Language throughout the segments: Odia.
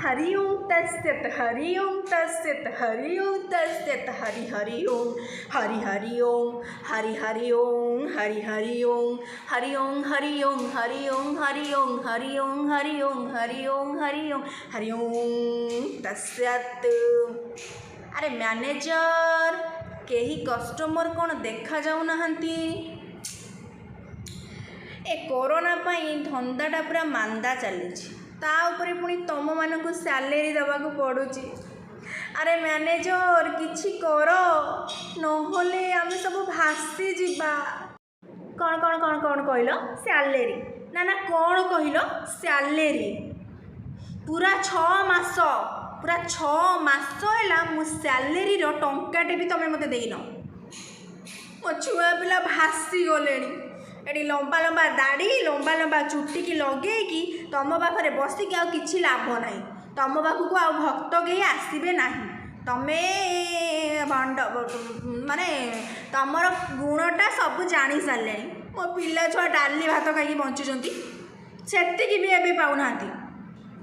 हरि ओम तत्सत हरि ओम तत्सत हरि ओम तत्सत हरि हरि ओम हरि हरि ओम हरि हरि ओम हरि हरि ओम हरि ओम हरि ओम हरि ओम हरि ओम हरि ओम हरि ओम हरि ओम हरि ओम हरि ओम तत्सत। अरे मैनेजर केही कस्टमर कौन देखा जाऊ नाहंती। ए कोरोना पाई धंदाटा पूरा मांदा चली ता उपरे पुणी तुम मानक सैलेरी देवाक पड़ुची। अरे मैनेजर किछि कर नहले आमे सब भासी जिबा। कौन कौन कौन कौन कहल सैलेरी ना ना कौन कहल सैलेरी पूरा 6 मास पूरा 6 मास है मु सैलेरी टंकाटे भी तुम मत देन। मो छुआ पिला भासी गले एटी लंबा लंबा दाढ़ी लंबा लंबा चुटी की लगेगी तुम पाखे बसिक आ कि लाभ ना तुम पाखक आ भक्त कहीं आसबे ना तमे भंड माने तुमर गुणटा सब जानी सारे। मो पिला छुआ डाली भात खाई बंचुंट से भी एवं पाऊना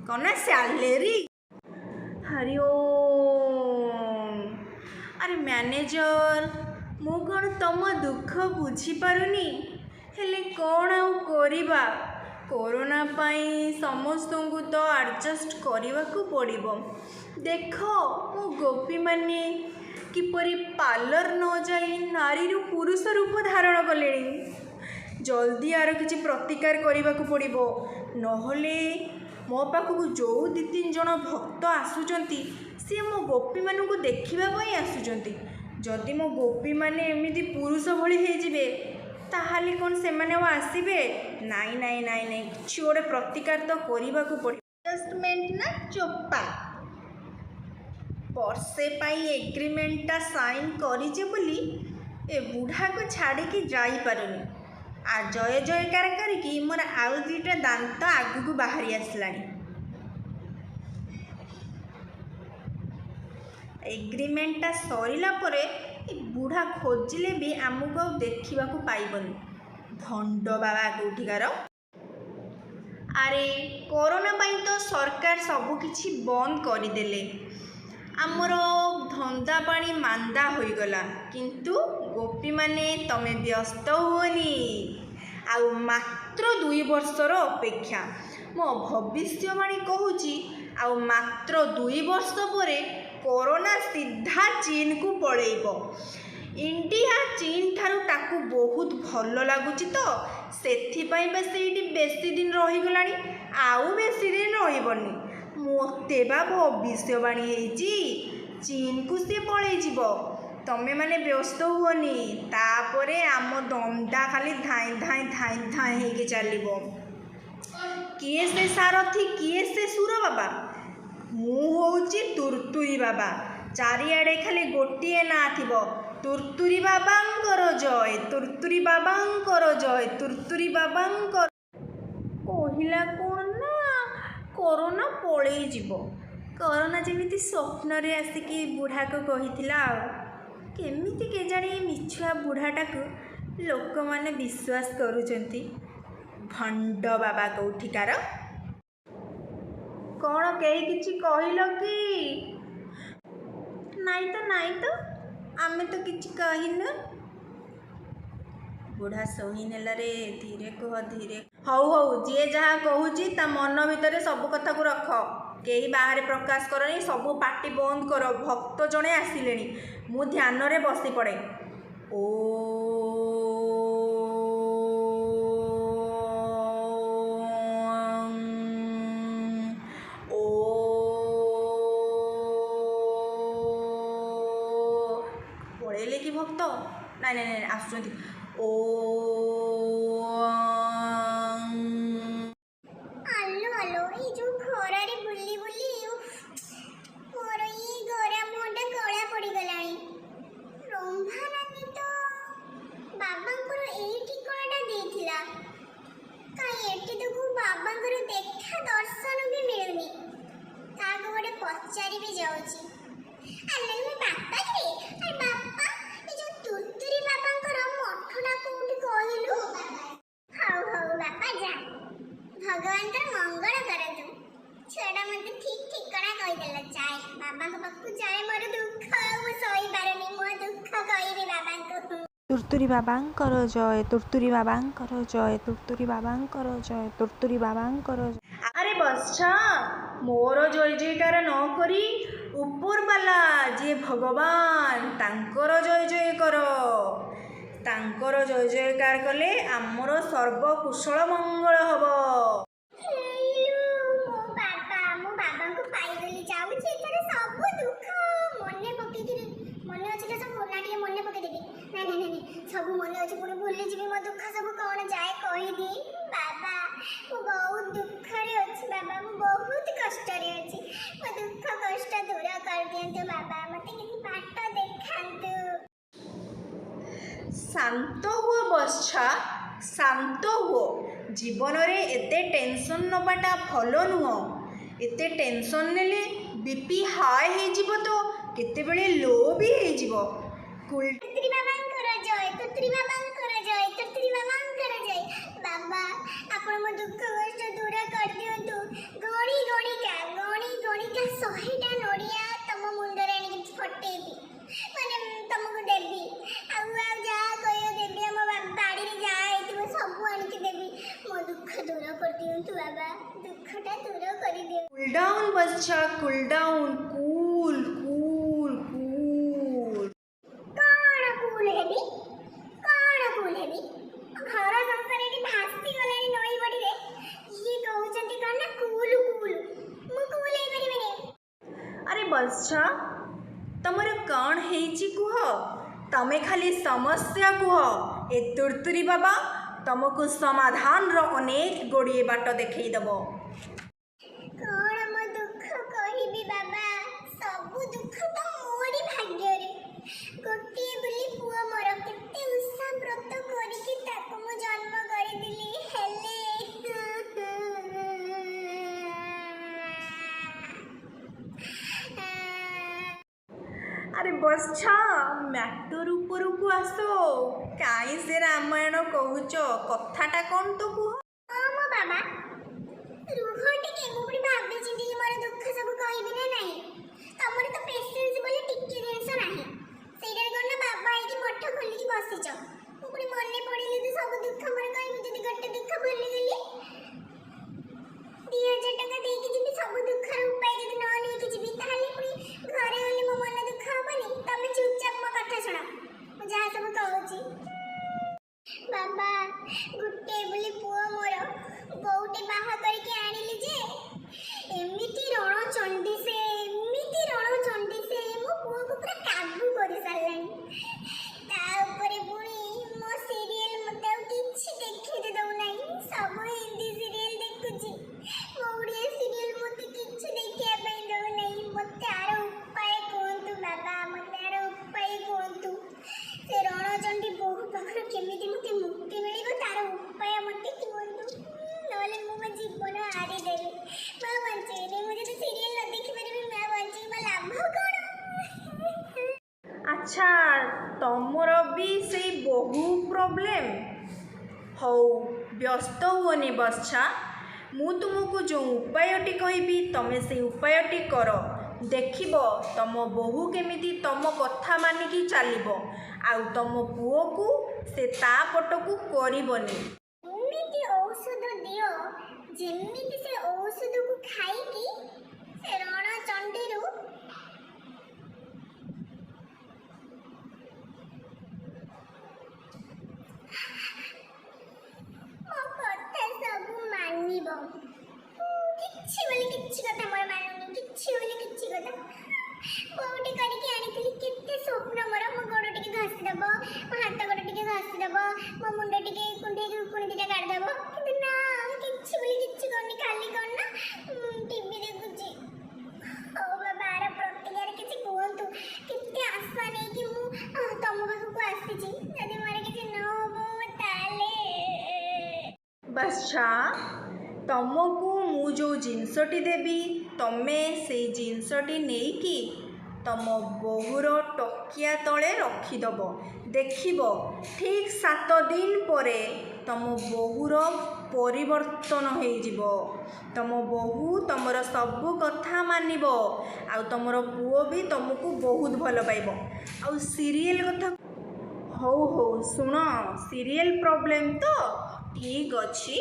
कौन ना सैलेरी। हरि ओम। अरे मैनेजर मु कौन तुम दुख बुझीपारुनी हेले कौन आउ करिबा कोरोना पाई समस्त को तो एडजस्ट करने को पड़ो। देख मो गोपी माने किपरि पार्लर न जाई नारी पुरुष रूप धारण कले जल्दी यार किसी प्रतिकार करने को पड़ो नहले मो पाखक जो 2-3 जन भक्त आसुचंती सी मो गोपी मानू देखापी आसुचंती जदि मो गोपी माने एमती पुरुष भली होइजिबे ताहाले कौन से माने आसबे नाई नाई नाई नाई कि गोटे प्रतिकार तो करने को पड़ो। एडजस्टमेंट ना चोपा वर्षे पाई एग्रीमेंटा साइन करिजे बोली ए बुढ़ा को छाड़ी की जाई पारुनी आ जय जयकार करके मोर आउ 2टा दांत आगू बाहरी आसलानी। एग्रीमेंटा सरीला परे बुढ़ा खोजिले भी आमको देखा पाइबनी भंड बाबा कौटिकार। अरे कोरोना पाई तो सरकार सबकिछि बंद करदेले आमर धंदा पानी मांदा होईगला किंतु गोपी माने तमे व्यस्त हुओनी आउ मात्र 2 वर्षर अपेक्षा मो भविष्यवाणी कहूची आउ मात्र 2 वर्ष परे कोरोना सीधा चीन को पलैब। इंडिया चीन ठारू ताकू बहुत भल लगुच तो सेथिपाई बेसी दिन रहीगलानी आउ बेसी दिन रहीबनी मोते बा भविष्यवाणी होईची चीन को सी पलैजिब तमे माने व्यस्त हुओनी तापरे आम दमटा खाली धाई धाई धाई धाई होके चलिबो। किए से सारथी किए से सुर बाबा मु होची तुरतुरी बाबा चारिआडे खाली गोटे ना थिबो तुरतुरी बाबांकर जय तुरतुरी बाबांकर जय तुरतुरी बाबांकर कहिला कौन ना कोरोना पलई जीव कोरोना जमीती स्वप्न रे आसिकी बुढ़ा को कहिथिला केमिति केजाणी मिछुआ बुढ़ाटा को लोक माने विश्वास करूचंती भंड बाबा कौठिकार। कौन कई किछि कहिलो कि नाई तो आमे तो किछि कहिनु बुढ़ा सोही नेला रे धीरे कह धीरे हौ हौ जे जहा कहूची ता मन भितर सब कथा को रख कई बाहर प्रकाश करनी सब पार्टी बंद कर भक्त जड़े आसिले मु ध्यान रे बसी पड़े। ओ पड़ेले कि भक्त नाई नाई नाई आसुचंती ओ पचारि भी जाउची अरे बापा रे अरे बापा ए जो तुरतुरी बाबांकर मठडा कोठी ମତେ ଠିକ ଠିକଣା କହିଦେଲା। ଯାଏ ବାବାଙ୍କ ପାଖକୁ ଯାଏ, ମୋର ଦୁଃଖ ମୁଁ ସହିପାରୁନି, ମୋ ଦୁଃଖ କହିବି ବାବାଙ୍କୁ। ତୁର୍ତୁରି ବାବାଙ୍କର ଜୟ, ତୁର୍ତୁରି ବାବାଙ୍କର ଜୟ, ତୁର୍ତୁରି ବାବାଙ୍କର ଜୟ, ତୁର୍ତୁରି ବାବାଙ୍କର ଜୟ। ଆରେ ବତ୍ସା, ମୋର ଜୟ ଜୟକାର ନ କରି ଉପରବାଲା ଯିଏ ଭଗବାନ ତାଙ୍କର ଜୟ ଜୟ କର। ତାଙ୍କର ଜୟ ଜୟକାର କଲେ ଆମର ସର୍ବକୁଶଳ ମଙ୍ଗଳ ହବ। ମୋ ବାବାଙ୍କୁ ପାଇଗଲି, ଯାଉଛି ଏଥର ସବୁ ଦୁଃଖ ମନେ ପକେଇକିରି, ମନେ ଅଛି ତ ସବୁ ନା ଟିକେ ମନେ ପକେଇଦେବି। ନାଇଁ ସବୁ ମନେ ଅଛି, ପୁଣି ଭୁଲିଯିବି ମୋ ଦୁଃଖ ସବୁ କଣ ଯାଏ କହିଦିଏ। ବାବା ମୁଁ ବହୁତ ଦୁଃଖରେ ଅଛି, ବାବା ମୁଁ ବହୁତ କଷ୍ଟରେ ଅଛି, ମୋ ଦୁଃଖ କଷ୍ଟ ଦୂର କରିଦିଅନ୍ତୁ ବାବା, ମତେ କିଛି ବାଟ ଦେଖାନ୍ତୁ। ଶାନ୍ତ ହୁଅ ବତ୍ସା, ଶାନ୍ତ ହୁଅ। ଜୀବନରେ ଏତେ ଟେନସନ୍ ନେବାଟା ଭଲ ନୁହଁ। ଏତେ ଟେନସନ୍ ନେଲେ ବିପି ହାଇ ହେଇଯିବ ତ କେତେବେଳେ ଲୋ ବି ହେଇଯିବ। ତୁର୍ତୁରି ବାବାଙ୍କର ଜୟ, ତୁର୍ତୁରି ବାବାଙ୍କର ଜୟ, ତୁର୍ତୁରି ବାବାଙ୍କର ଜୟ। ବାବା ଆପଣ ମୋ ଦୁଃଖ କଷ୍ଟ ଦୂର କରିଦିଅନ୍ତୁ। ଗଣି ଗଣିକା 100ଟା ନଡ଼ିଆ ତମ ମୁଣ୍ଡରେ ଆଣିକି ଫଟେଇବି, ମାନେ ତମକୁ ଦେବି। ଆଉ ଯାହା କହିବ ଦେବି, ଆମ ବାଡ଼ିରେ ଯାହା ହେଇଥିବ ସବୁ ଆଣିକି ଦେବି। ମୋ ଦୁଃଖ ଦୂର କରିଦିଅନ୍ତୁ ବାବା, ଦୁଃଖଟା ଦୂର କରିଦିଅନ୍ତୁ। କୁଲ୍ ଡାଉନ୍ ବତ୍ସା, cool down, cool cool cool. କଣ କୁଲ୍ ହେବି, କଣ କୁଲ୍ ହେବି? ଘର ସଂସାର ଏଠି ଭାସି ଗଲାଣି ନଈ ବଢ଼ିରେ, ଇଏ କହୁଛନ୍ତି କଣ ନା କୁଲ୍ କୁଲ୍, ମୁଁ କୁଲ୍ ହେଇପାରିବିନି। ଆରେ ବତ୍ସା, ତମର କ'ଣ ହେଇଛି କୁହ? ତମେ ଖାଲି ସମସ୍ୟା କୁହ, ଏ ତୁର୍ତୁରି ବାବା ତମକୁ ସମାଧାନର ଅନେକ ଗୁଡ଼ିଏ ବାଟ ଦେଖେଇଦେବ। କଣ ମୋ ଦୁଃଖ କହିବି ବାବା, ସବୁ ଦୁଃଖ ତ ମୋରି ଭାଗ୍ୟରେ। ଗୋଟିଏ ବୋଲି ପୁଅ ମୋର, କେତେ ଉଷା ବ୍ରତ କରିକି ତାକୁ ମୁଁ ଜନ୍ମ କରିଦେଲି, ହେଲେ ଆରେ ବତ୍ସା, ମ୍ୟାଟର ଉପରକୁ ଆସ। କାହିଁ ସେ ରାମାୟଣ କହୁଛ? କଥାଟା କ'ଣ ତ କୁହ। ହଁ ମୋ ବାବା, ରୁହ ଟିକେ, ମୁଁ ପୁଣି ଭାବି ଚିନ୍ତିକି ମୋର ଦୁଃଖ ସବୁ କହିବି ନା ନାହିଁ। ତମର ତ ପେସେନ୍ସ ବୋଲି ଟିକେ ଜିନିଷ ନାହିଁ, ସେଇଟାରେ କ'ଣ ନା ବାବା ହେଇକି ମଠ ଖୋଲିକି ବସିଛ। ମୁଁ ପୁଣି ମନେ ପଡ଼ିଲେ ତ ସବୁ ଦୁଃଖ ମୋର କହିବି, ଯଦି ଗୋଟେ ଦୁଃଖ ଭୁଲିଗଲି 2000 ଟଙ୍କା ଦେଇକି ଯିବି, ସବୁ ଦୁଃଖର ଉପାୟ ଯଦି ନ ନେଇକି ଯିବି, ତାହେଲେ ପୁଣି ଘରେ ଗଲେ ମୋ ମନ ଦୁଃଖ ହବନି। ତମେ ଚୁପଚାପ ମୋ କଥା ଶୁଣ, ମୁଁ ଯାହା ସବୁ କହୁଛି। ବାବା ଗୋଟେ ବୋଲି ପୁଅ ମୋର, ବୋଉଟେ ବାହା କରିକି ଆଣିଲି ଯେ ଏମିତି ରଣଚଣ୍ଡୀ ସେ, ଏମିତି ରଣଚଣ୍ଡୀ ସେ, ମୋ ପୁଅକୁ ପୁରା କାବୁ କରିସାରିଲାଣି। ତା ଉପରେ ପୁଣି ମୋ ସିରିଏଲ ମତେ ଆଉ କିଛି ଦେଖିତେ ଦଉନାହିଁ, ସବୁ ହିନ୍ଦୀ ସିରିଏଲ ଦେଖୁଛି, ମୋ ଓଡ଼ିଆ ସିରିଏଲ ମତେ କିଛି ଦେଖିବା ପାଇଁ ଦଉନାହିଁ। ମତେ ଆର ଉପାୟ କୁହନ୍ତୁ ବାବା, ମତେ ଆର ଉପାୟ କୁହନ୍ତୁ। ସେ ରଣଚଣ୍ଡୀ ବୋହୂ ପାଖରୁ କେମିତି ମତେ ମୁକ୍ତି ମିଳିବ, ତାର ଉପାୟ ମତେ କୁହନ୍ତୁ, ନହେଲେ ମୁଁ ମୋ ଜୀବନ ହାରିଦେବି। ମା ବଞ୍ଚେଇନି, ମୁଁ ଯଦି ସିରିଏଲ ନ ଦେଖିପାରିବି, ମା ବଞ୍ଚେଇ ମୋ ଲାଭ କ'ଣ? ଆଚ୍ଛା, ତମର ବି ସେଇ ବହୁ ପ୍ରୋବ୍ଲେମ୍। ହଉ ବ୍ୟସ୍ତ ହୁଅନି ବତ୍ସା, ମୁଁ ତୁମକୁ ଯେଉଁ ଉପାୟଟି କହିବି ତମେ ସେଇ ଉପାୟଟି କର। ଦେଖିବ ତମ ବୋହୂ କେମିତି ତମ କଥା ମାନିକି ଚାଲିବ, ଆଉ ତମ ପୁଅକୁ ସେ ତା ପଟକୁ କରିବନି। ଏମିତି ଔଷଧ ଦିଅ ଯେମିତି ସେ ଔଷଧକୁ ଖାଇକି ସେ ରଣଚଣ୍ଡୀରୁ ମୋ କଥା ସବୁ ମାନିବ। କିଛି ବୋଲି କିଛି କଥା ମୋର ମାନୁନି, କିଛି ବୋଲି କିଛି କଥା। ବୋଉଟେ କରିକି ଆଣିଥିଲି, କେତେ ସ୍ୱପ୍ନ ମୋର, ମୋ ଗୋଡ଼ ଟିକେ ଘଷି ଦେବ, ମୋ ହାତ ଗୋଡ଼ ଟିକେ ଘଷି ଦେବ, ମୋ ମୁଣ୍ଡ ଟିକେ କୁଣ୍ଡେଇକି ଉକୁଣି ଦିଟା କାଢ଼ିଦେବ, କିନ୍ତୁ ନା କିଛି ବୋଲି କିଛି କରୁନି, ଖାଲି କ'ଣ ନା ଟିଭି ଦେଖୁଛି। ହଉ ବାବା, ଆର ପ୍ରତିକାର କିଛି କୁହନ୍ତୁ। କେତେ ଆଶା ନେଇକି ମୁଁ ତମ ପାଖକୁ ଆସିଛି, ଯଦି ମୋର କିଛି ନ ହବ ତାହେଲେ। ବତ୍ସା, ତମକୁ ମୁଁ ଯେଉଁ ଜିନିଷଟି ଦେବି ତମେ ସେଇ ଜିନିଷଟି ନେଇକି ତମ ବୋହୂର ଟକିଆ ତଳେ ରଖିଦେବ। ଦେଖିବ ଠିକ୍ 7 ଦିନ ପରେ ତମ ବୋହୂର ପରିବର୍ତ୍ତନ ହେଇଯିବ। ତମ ବୋହୂ ତମର ସବୁ କଥା ମାନିବ, ଆଉ ତମର ପୁଅ ବି ତମକୁ ବହୁତ ଭଲ ପାଇବ। ଆଉ ସିରିଏଲ୍ କଥା ହଉ ହଉ ଶୁଣ, ସିରିଏଲ୍ ପ୍ରୋବ୍ଲେମ୍ ତ ଠିକ୍ ଅଛି।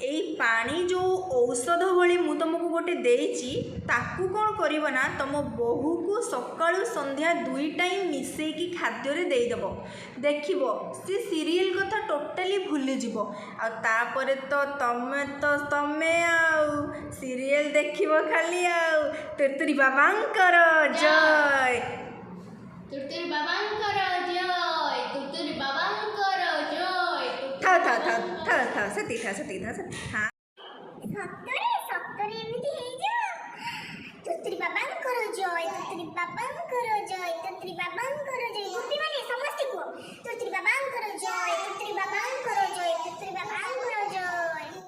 ଏଇ ପାଣି ଯେଉଁ ଔଷଧ ଭଳି ମୁଁ ତମକୁ ଗୋଟେ ଦେଇଛି, ତାକୁ କ'ଣ କରିବ ନା ତମ ବୋହୂକୁ ସକାଳୁ ସନ୍ଧ୍ୟା 2 ଟାଇମ୍ ମିଶେଇକି ଖାଦ୍ୟରେ ଦେଇଦେବ। ଦେଖିବ ସେ ସିରିଏଲ୍ କଥା ଟୋଟାଲି ଭୁଲିଯିବ। ଆଉ ତାପରେ ତ ତମେ ଆଉ ସିରିଏଲ୍ ଦେଖିବ ଖାଲି ଆଉ। ତୁର୍ତୁରି ବାବାଙ୍କର ଜୟ। ତୁର୍ତୁରି ବାବାଙ୍କର ଜୟ, ତୁର୍ତୁରି ବାବାଙ୍କର ଜୟ। ଥାଉ ସେତିକି ଥାଉ।